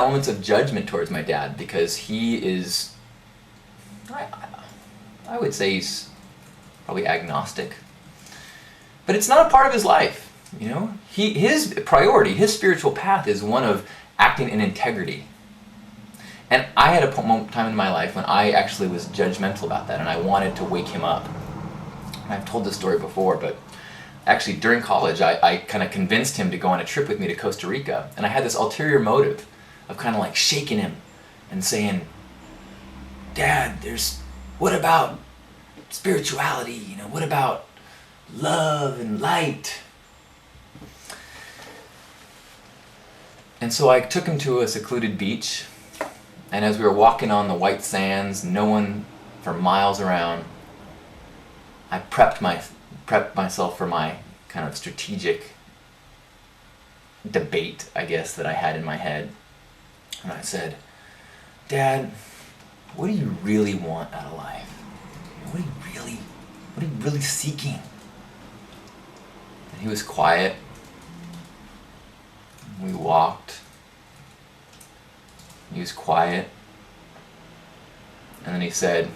elements of judgment towards my dad because he is, I, I would say he's probably agnostic. But it's not a part of his life, you know? His priority, his spiritual path is one of acting in integrity. And I had a time in my life when I actually was judgmental about that and I wanted to wake him up. And I've told this story before, but actually during college I kind of convinced him to go on a trip with me to Costa Rica. And I had this ulterior motive of kind of like shaking him and saying, Dad, what about spirituality? You know, what about love and light? And so I took him to a secluded beach, and as we were walking on the white sands, no one for miles around, I prepped myself for my kind of strategic debate, I guess, that I had in my head. And I said, Dad, what do you really want out of life? What are you really seeking? And he was quiet. We walked. He was quiet. And then he said,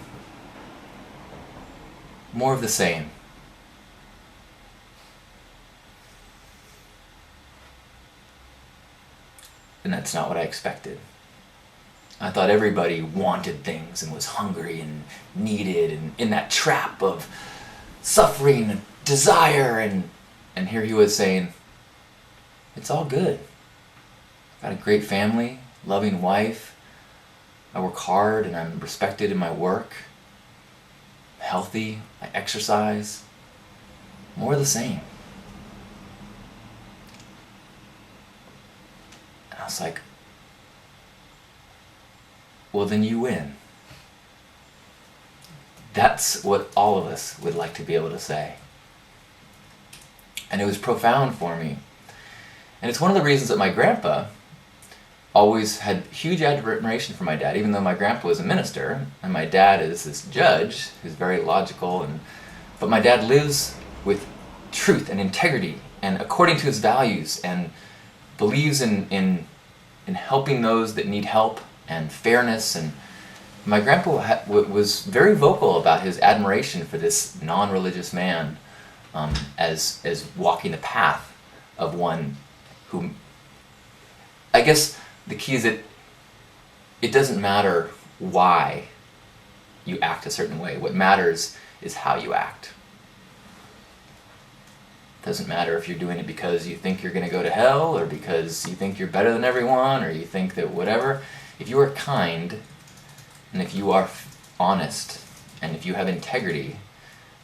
more of the same. And that's not what I expected. I thought everybody wanted things and was hungry and needed and in that trap of suffering and desire, and here he was saying, it's all good. I've got a great family, loving wife, I work hard and I'm respected in my work, I'm healthy, I exercise, more of the same. And I was like, well, then you win. That's what all of us would like to be able to say. And it was profound for me. And it's one of the reasons that my grandpa always had huge admiration for my dad, even though my grandpa was a minister, and my dad is this judge who's very logical, but my dad lives with truth and integrity and according to his values and believes in helping those that need help and fairness. And my grandpa was very vocal about his admiration for this non-religious man, as walking the path of one who, I guess the key is that it doesn't matter why you act a certain way. What matters is how you act. It doesn't matter if you're doing it because you think you're going to go to hell, or because you think you're better than everyone, or you think that whatever. If you are kind, and if you are honest, and if you have integrity,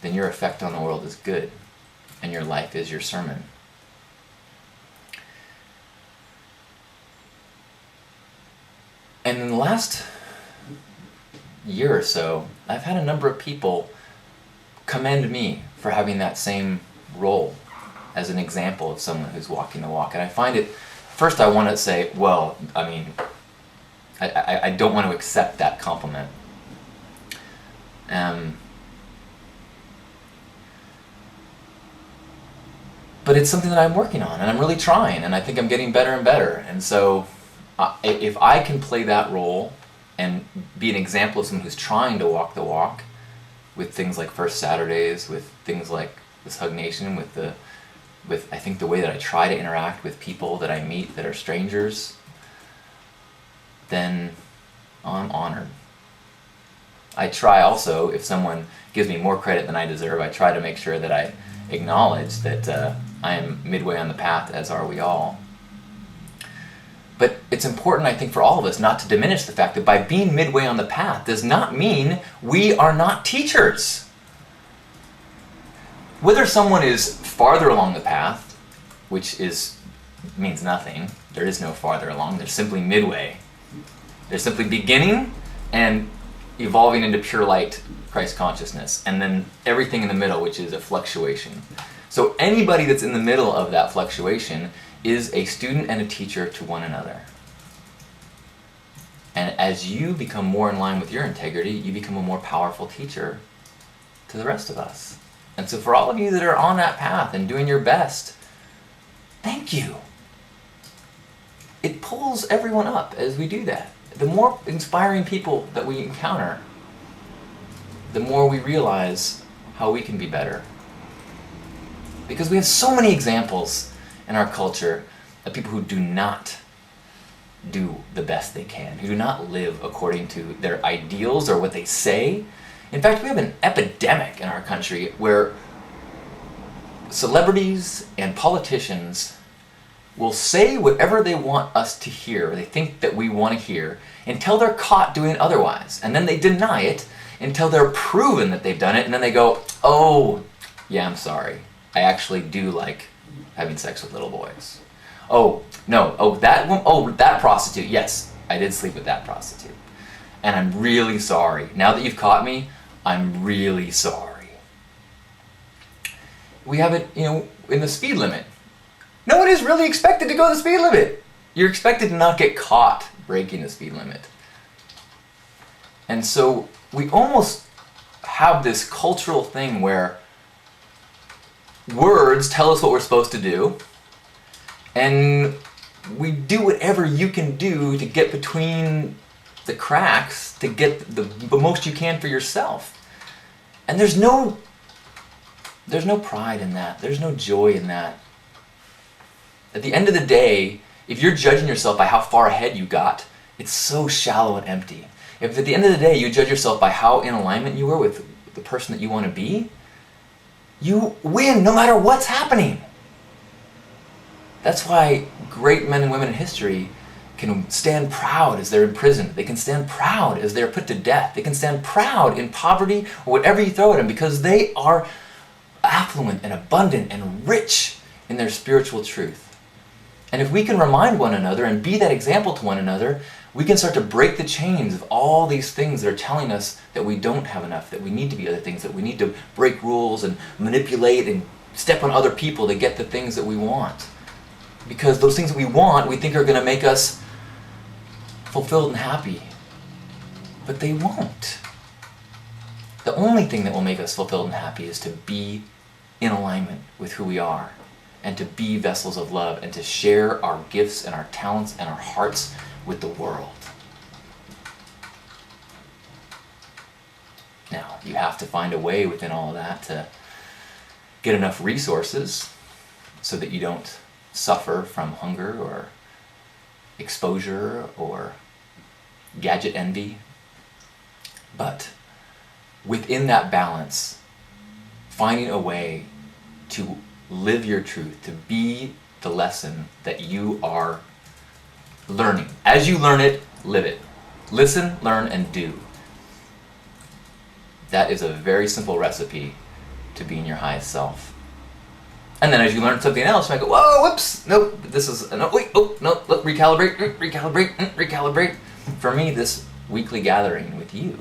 then your effect on the world is good, and your life is your sermon. And in the last year or so, I've had a number of people commend me for having that same role as an example of someone who's walking the walk. And I find it, first I want to say, well, I mean, I don't want to accept that compliment. But it's something that I'm working on, and I'm really trying, and I think I'm getting better and better. And so if I can play that role and be an example of someone who's trying to walk the walk with things like First Saturdays, with things like this Hugnation, with I think the way that I try to interact with people that I meet that are strangers, then I'm honored. I try also, if someone gives me more credit than I deserve, I try to make sure that I acknowledge that I am midway on the path, as are we all. But it's important, I think, for all of us not to diminish the fact that by being midway on the path does not mean we are not teachers. Whether someone is farther along the path, which means nothing, there is no farther along, they're simply midway. They're simply beginning and evolving into pure light, Christ consciousness, and then everything in the middle, which is a fluctuation. So anybody that's in the middle of that fluctuation is a student and a teacher to one another. And as you become more in line with your integrity, you become a more powerful teacher to the rest of us. And so for all of you that are on that path and doing your best, thank you. it pulls everyone up as we do that. The more inspiring people that we encounter, the more we realize how we can be better. Because we have so many examples in our culture of people who do not do the best they can, who do not live according to their ideals or what they say. In fact, we have an epidemic in our country where celebrities and politicians will say whatever they want us to hear, or they think that we want to hear, until they're caught doing otherwise. And then they deny it until they're proven that they've done it, and then they go, oh, yeah, I'm sorry. I actually do like having sex with little boys. Oh, no, that prostitute, yes, I did sleep with that prostitute. And I'm really sorry. Now that you've caught me, I'm really sorry. We have it, in the speed limit. No one is really expected to go the speed limit. You're expected to not get caught breaking the speed limit. And so we almost have this cultural thing where words tell us what we're supposed to do, and we do whatever you can do to get between the cracks to get the most you can for yourself. And there's no pride in that. There's no joy in that. At the end of the day, if you're judging yourself by how far ahead you got, it's so shallow and empty. If at the end of the day you judge yourself by how in alignment you were with the person that you want to be, you win no matter what's happening. That's why great men and women in history can stand proud as they're imprisoned. They can stand proud as they're put to death. They can stand proud in poverty or whatever you throw at them, because they are affluent and abundant and rich in their spiritual truth. And if we can remind one another and be that example to one another, we can start to break the chains of all these things that are telling us that we don't have enough, that we need to be other things, that we need to break rules and manipulate and step on other people to get the things that we want. Because those things that we want, we think are going to make us fulfilled and happy. But they won't. The only thing that will make us fulfilled and happy is to be in alignment with who we are, and to be vessels of love, and to share our gifts and our talents and our hearts with the world. Now, you have to find a way within all of that to get enough resources so that you don't suffer from hunger or exposure or gadget envy. But within that balance, finding a way to live your truth, to be the lesson that you are learning. As you learn it, live it. Listen, learn, and do. That is a very simple recipe to being your highest self. And then as you learn something else, you might go, whoa, whoops, nope, this is, no, wait, oh, no, look, recalibrate. For me, this weekly gathering with you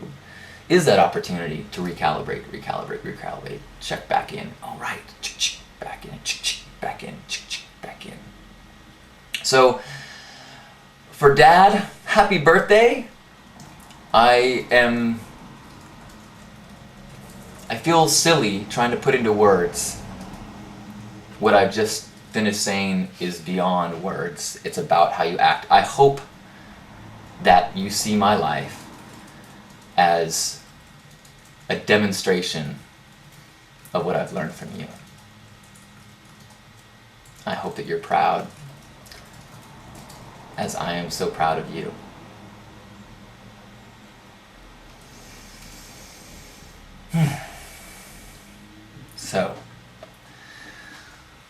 is that opportunity to recalibrate, check back in. All right, back in, back in, back in. So, for Dad, happy birthday. I feel silly trying to put into words what I've just finished saying is beyond words. It's about how you act. I hope that you see my life as a demonstration of what I've learned from you. I hope that you're proud, as I am so proud of you. So,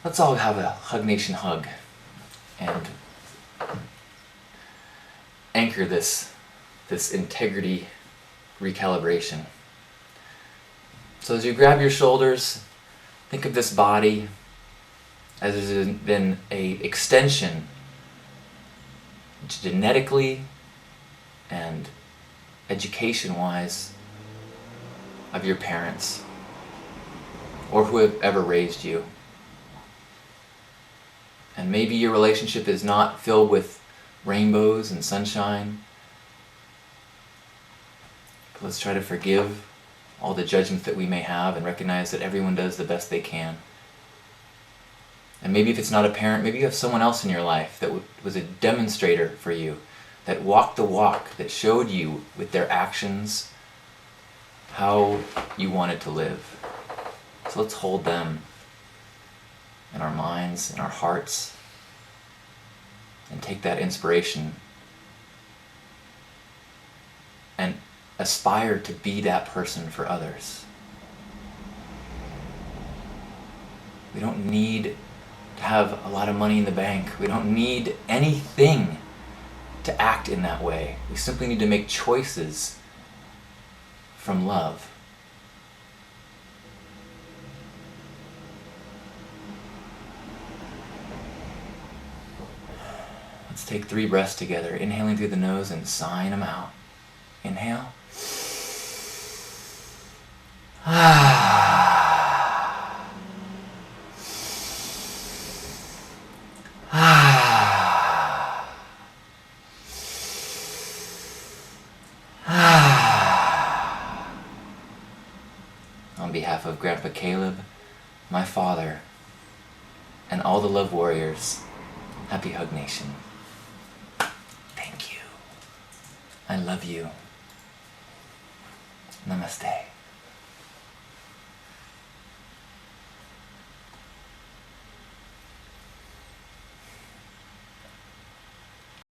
let's all have a Hugnation hug and anchor this integrity recalibration. So as you grab your shoulders, think of this body as has been a extension genetically and education-wise of your parents or who have ever raised you. And maybe your relationship is not filled with rainbows and sunshine. But let's try to forgive all the judgments that we may have and recognize that everyone does the best they can. And maybe if it's not a parent, maybe you have someone else in your life that was a demonstrator for you, that walked the walk, that showed you with their actions how you wanted to live. So let's hold them in our minds, in our hearts, and take that inspiration and aspire to be that person for others. We don't need to have a lot of money in the bank. We don't need anything to act in that way. We simply need to make choices from love. Let's take 3 breaths together, inhaling through the nose and sighing them out. Inhale. On behalf of Grandpa Caleb, my father, and all the love warriors, happy Hugnation. Thank you. I love you. Namaste.